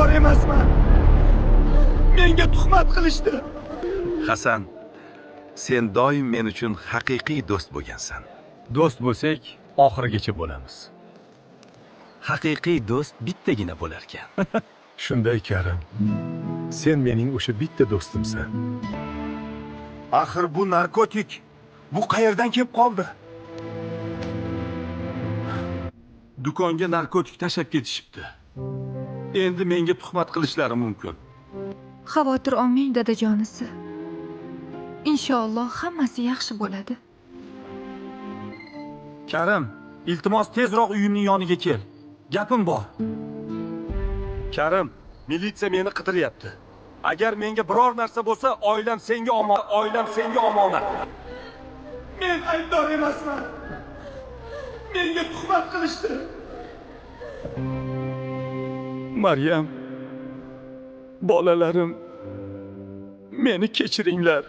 aybdor emasman. Menga tuhmat qilishdi. Hasan, sen doim men uchun haqiqiy do'st bo'lgansan. Do'st bo'lsak, oxirigacha bo'lamiz. Haqiqiy do'st bittagina bo'lar ekan. Shunday Karim. Sen mening o'sha bitta do'stimsan. Axir bu narkotik. Bu qayerdan kelib qoldi? Do'konga narkotik tashlab ketishibdi. Endi menga tuhmat qilishlari mumkin. Xavotir olmang dadajonisi. Inshaalloh hammasi yaxshi bo'ladi. Karim, iltimos tezroq uyimning yoniga kel. Gapim bor. Karim, militsiya meni qidiryapti. Agar menga biror narsa bo'lsa, oilam senga omonat. Men aybdor emasman. Menga tuhmat qilishdi. Maryam, bolalarim, meni kechiringlar.